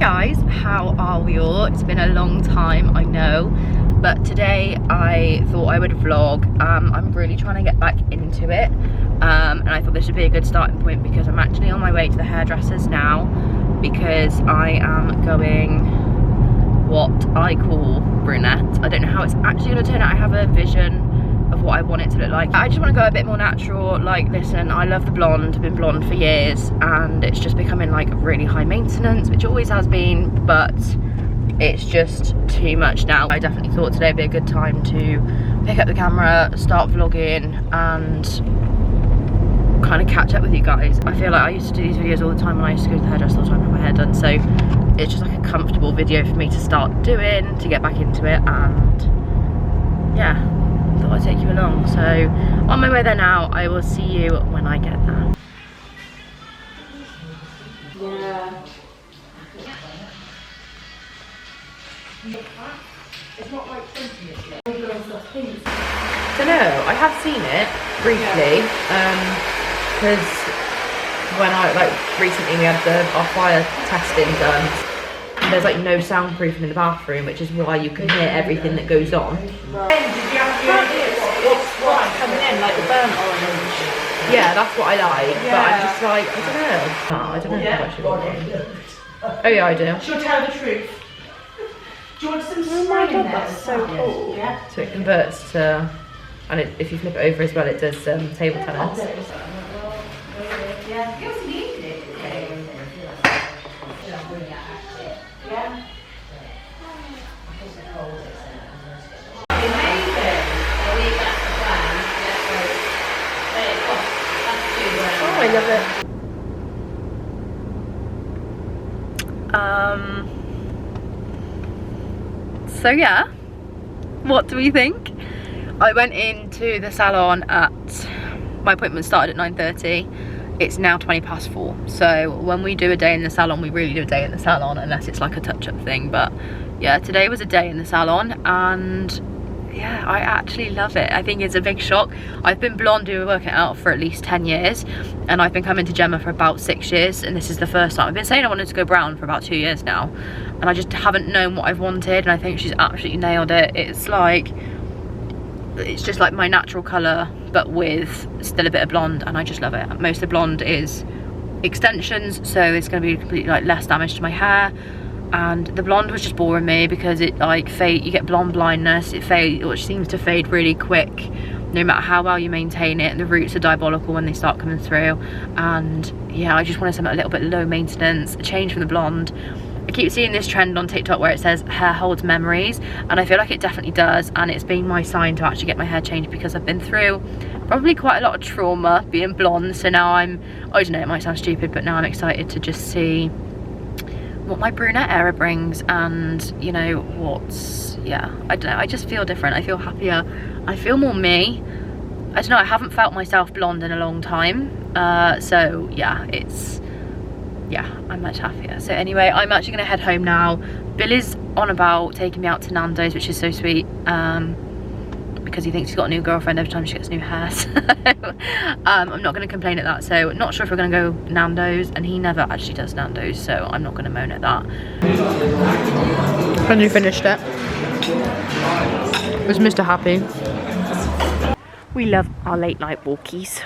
guys, how are we all? It's been a long time, I know, but today I thought I would vlog. I'm really trying to get back into it, and I thought this would be a good starting point because I'm actually on my way to the hairdressers now because I am going what I call brunette. I don't know how it's actually going to turn out. I have a vision of what I want it to look like. I just want to go a bit more natural. Like, listen, I love the blonde, I've been blonde for years, and it's just becoming like really high maintenance, which always has been, but it's just too much now. I definitely thought today would be a good time to pick up the camera, start vlogging, and kind of catch up with you guys. I feel like I used to do these videos all the time when I used to go to the hairdresser all the time and have my hair done, so it's just like a comfortable video for me to start doing, to get back into it, and yeah, thought I'd take you along. So on my way there now. I will see you when I get there. Yeah. It's not like so no, I have seen it briefly, because when I recently we had our fire testing done. There's like no soundproofing in the bathroom, which is why you can hear everything that goes on. Did you have what's coming in, like the burnt orange? Yeah, that's what I like, yeah. But I'm just like, I don't know. Oh, I don't know if I actually want it. Oh yeah, I do. She'll tell the truth. Do you want some spray? Oh my god, that's so cool. Yeah. So it converts to, and if you flip it over as well, it does table tennis. Yeah. I love it. So yeah, what do we think? I went into the salon at, my appointment started at 9:30. It's now 4:20. So when we do a day in the salon, we really do a day in the salon, unless it's like a touch-up thing. But yeah, today was a day in the salon, and yeah, I actually love it. I think it's a big shock. I've been blonde doing working out for at least 10 years, and I've been coming to Gemma for about 6 years, and this is the first time. I've been saying I wanted to go brown for about 2 years now, and I just haven't known what I've wanted, and I think she's absolutely nailed it. It's like, it's just like my natural colour, but with still a bit of blonde, and I just love it. Most of the blonde is extensions, so it's going to be completely like less damage to my hair. And the blonde was just boring me because it like you get blonde blindness. It fades, which seems to fade really quick no matter how well you maintain it. The roots are diabolical when they start coming through, and yeah, I just wanted something a little bit low maintenance, a change from the blonde. I keep seeing this trend on TikTok where it says hair holds memories, and I feel like it definitely does, and it's been my sign to actually get my hair changed because I've been through probably quite a lot of trauma being blonde. So now I don't know, it might sound stupid, but now I'm excited to just see what my brunette era brings, and you know what's, yeah, I don't know, I just feel different. I feel happier, I feel more me. I don't know, I haven't felt myself blonde in a long time, so yeah, I'm much happier. So anyway, I'm actually gonna head home now. Billy's on about taking me out to Nando's, which is so sweet, because he thinks he's got a new girlfriend every time she gets new hair. So I'm not going to complain at that. So not sure if we're going to go Nando's, and he never actually does Nando's, so I'm not going to moan at that. And you finished it. Was Mr. Happy? We love our late night walkies.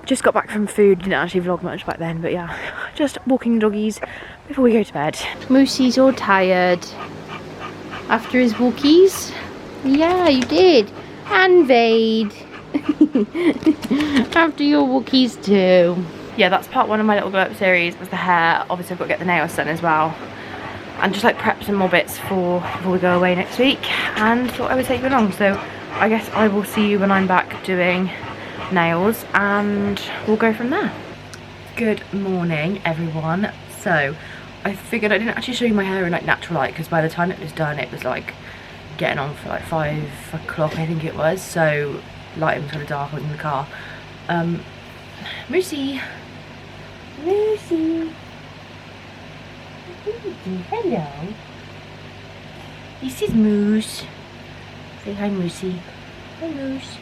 Just got back from food, didn't actually vlog much back then, but yeah, just walking doggies before we go to bed. Moosey's all tired after his walkies. Yeah, you did. And Vade. After your walkies too. Yeah, that's part one of my little glow up series, was the hair. Obviously I've got to get the nails done as well, and just like prep some more bits before we go away next week, and thought I would take you along. So I guess I will see you when I'm back doing nails, and we'll go from there. Good morning everyone. So I figured I didn't actually show you my hair in like natural light, because by the time it was done it was like getting on for like 5 o'clock I think it was, so lighting was kind of dark in the car. Moosey, hello, this is Moose. Say hi, Moosey. Hi, Moose.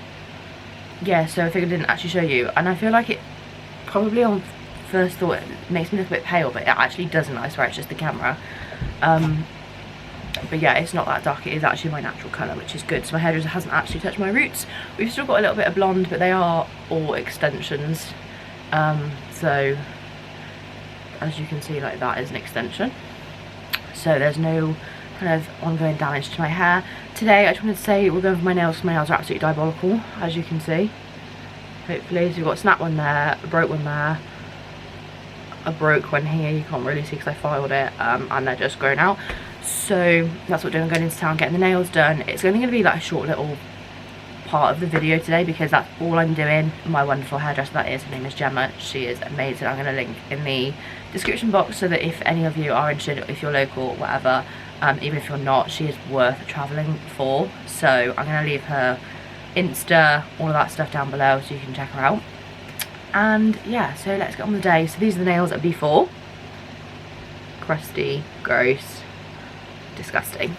Yeah, so I figured I didn't actually show you, and I feel like it probably on first thought it makes me look a bit pale, but it actually doesn't. I swear it's just the camera. But yeah, it's not that dark. It is actually my natural colour, which is good. So my hairdresser hasn't actually touched my roots. We've still got a little bit of blonde, but they are all extensions. So as you can see, like, that is an extension. So there's no kind of ongoing damage to my hair. Today I just wanted to say we're going for my nails because my nails are absolutely diabolical, as you can see. Hopefully. So we've got a snap one there, a broke one there, a broke one here, you can't really see because I filed it, and they're just grown out. So that's what I'm doing. I'm going into town getting the nails done. It's only going to be like a short little part of the video today because that's all I'm doing. My wonderful hairdresser, that is, her name is Gemma, she is amazing. I'm going to link in the description box so that if any of you are interested, if you're local, whatever, even if you're not, she is worth travelling for. So I'm going to leave her Insta, all of that stuff down below so you can check her out. And yeah, so let's get on with the day. So these are the nails at before. Crusty, gross, disgusting.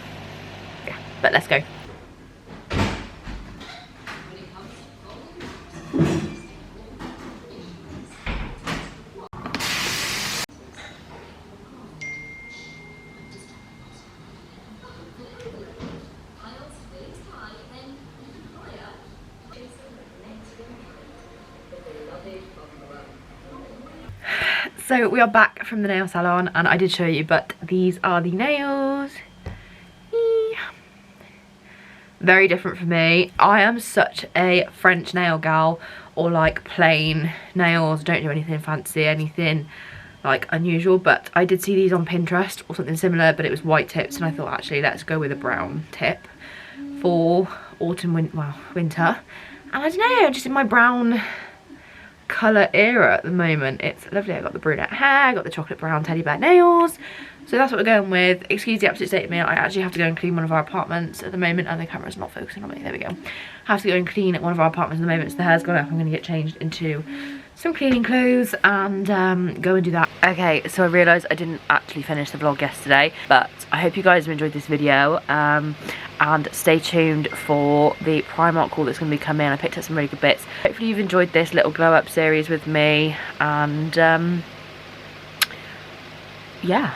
Yeah, but let's go. So we are back from the nail salon, and I did show you, but these are the nails. Eee. Very different for me. I am such a French nail gal, or like plain nails, don't do anything fancy, anything like unusual, but I did see these on Pinterest or something similar, but it was white tips, and I thought actually let's go with a brown tip for autumn, winter. And I don't know, just in my brown colour era at the moment. It's lovely. I got the brunette hair, I got the chocolate brown teddy bear nails, so that's what we're going with. Excuse the absolute state of me, I actually have to go and clean one of our apartments at the moment, and the camera's not focusing on me. There we go. I have to go and clean one of our apartments at the moment, so the hair's gone up. I'm going to get changed into some cleaning clothes and go and do that. Okay, so I realised I didn't actually finish the vlog yesterday, but I hope you guys have enjoyed this video, and stay tuned for the Primark haul that's going to be coming. I picked up some really good bits. Hopefully you've enjoyed this little glow up series with me, and yeah.